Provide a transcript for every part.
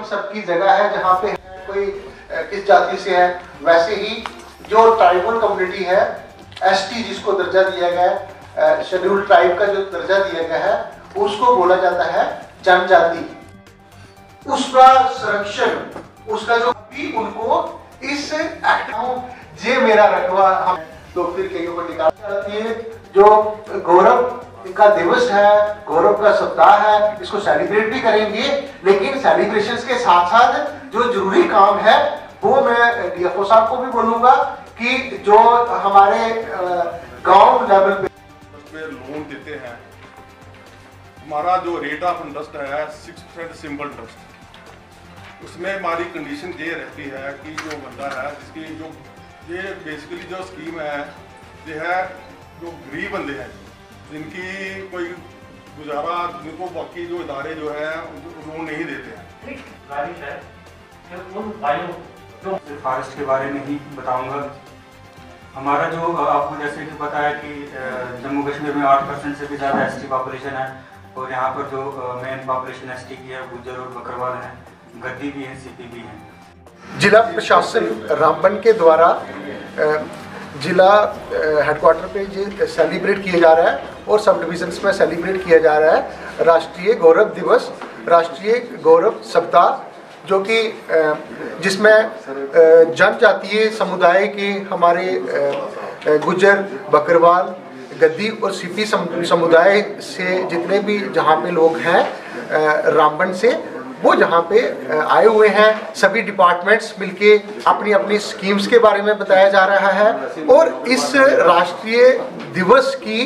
सबकी जगह है जहाँ पे कोई किस जाति से है, वैसे ही जो ट्राइबल कम्युनिटी है, एसटी जिसको दर्जा दिया गया है, शेड्यूल्ड ट्राइब का जो दर्जा दिया गया है, उसको बोला जाता है जनजाति। उसका संरक्षण, उसका जो भी उनको इस एक्ट जे मेरा रखवा हम तो फिर कईयों को निकाल जाती है। जो गौरव का दिवस है, गौरव का सप्ताह है, इसको सेलिब्रेट भी करेंगे, लेकिन सेलिब्रेशंस के साथ साथ जो जरूरी काम है वो मैं डीएफओ साहब को भी बोलूंगा कि जो हमारे गांव लेवल पे लोन देते हैं, हमारा जो रेट ऑफ इंटरेस्ट है 6% सिंपल इंटरेस्ट, उसमें हमारी कंडीशन ये रहती है कि जो बंदा है जिसकी जो ये बेसिकली जो स्कीम है ये है जो गरीब बंदे हैं जिनकी कोई गुजारा, जिनको बाकी जो इदारे जो है लोन नहीं देते हैं। फॉरेस्ट के बारे में ही बताऊंगा। हमारा जो आपको जैसे कि पता है कि जम्मू कश्मीर में 8% से भी ज़्यादा एसटी पॉपुलेशन है और यहाँ पर जो मेन पॉपुलेशन एसटी की है गुज्जर और बकरवाल हैं, गद्दी भी हैं, सीपी भी हैं। जिला प्रशासन रामबन के द्वारा जिला हेडक्वार्टर पे ये सेलिब्रेट किया जा रहा है और सब डिविजन्स में सेलिब्रेट किया जा रहा है राष्ट्रीय गौरव दिवस, राष्ट्रीय गौरव सप्ताह, जो कि जिसमें जनजातीय समुदाय के हमारे गुज्जर, बकरवाल, गद्दी और सीपी समुदाय से जितने भी जहाँ पे लोग हैं रामबन से, वो जहाँ पे आए हुए हैं। सभी डिपार्टमेंट्स मिलके अपनी अपनी स्कीम्स के बारे में बताया जा रहा है और इस राष्ट्रीय दिवस की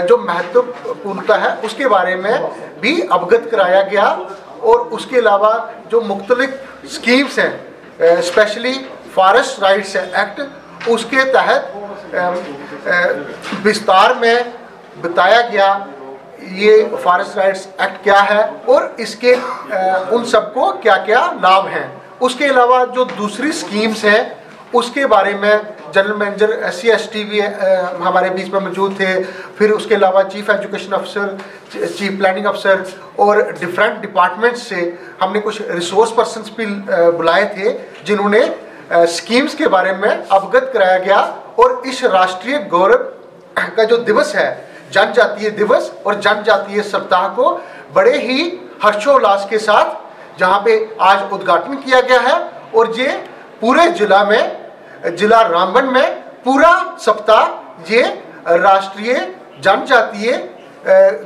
जो महत्वपूर्णता है उसके बारे में भी अवगत कराया गया। और उसके अलावा जो मुख्तलिफ स्कीम्स हैं, स्पेशली फॉरेस्ट राइट्स एक्ट, उसके तहत विस्तार में बताया गया ये फॉरेस्ट राइट्स एक्ट क्या है और इसके उन सबको क्या क्या लाभ हैं। उसके अलावा जो दूसरी स्कीम्स हैं उसके बारे में जनरल मैनेजर SC/ST भी हमारे बीच में मौजूद थे, फिर उसके अलावा चीफ एजुकेशन अफसर, चीफ प्लानिंग अफसर और डिफरेंट डिपार्टमेंट्स से हमने कुछ रिसोर्स पर्सन्स भी बुलाए थे जिन्होंने स्कीम्स के बारे में अवगत कराया गया। और इस राष्ट्रीय गौरव का जो दिवस है, जनजातीय दिवस और जनजातीय सप्ताह को बड़े ही हर्षोल्लास के साथ जहाँ पे आज उद्घाटन किया गया है और ये पूरे जिला में, जिला रामबन में पूरा सप्ताह ये राष्ट्रीय जनजातीय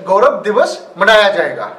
गौरव दिवस मनाया जाएगा।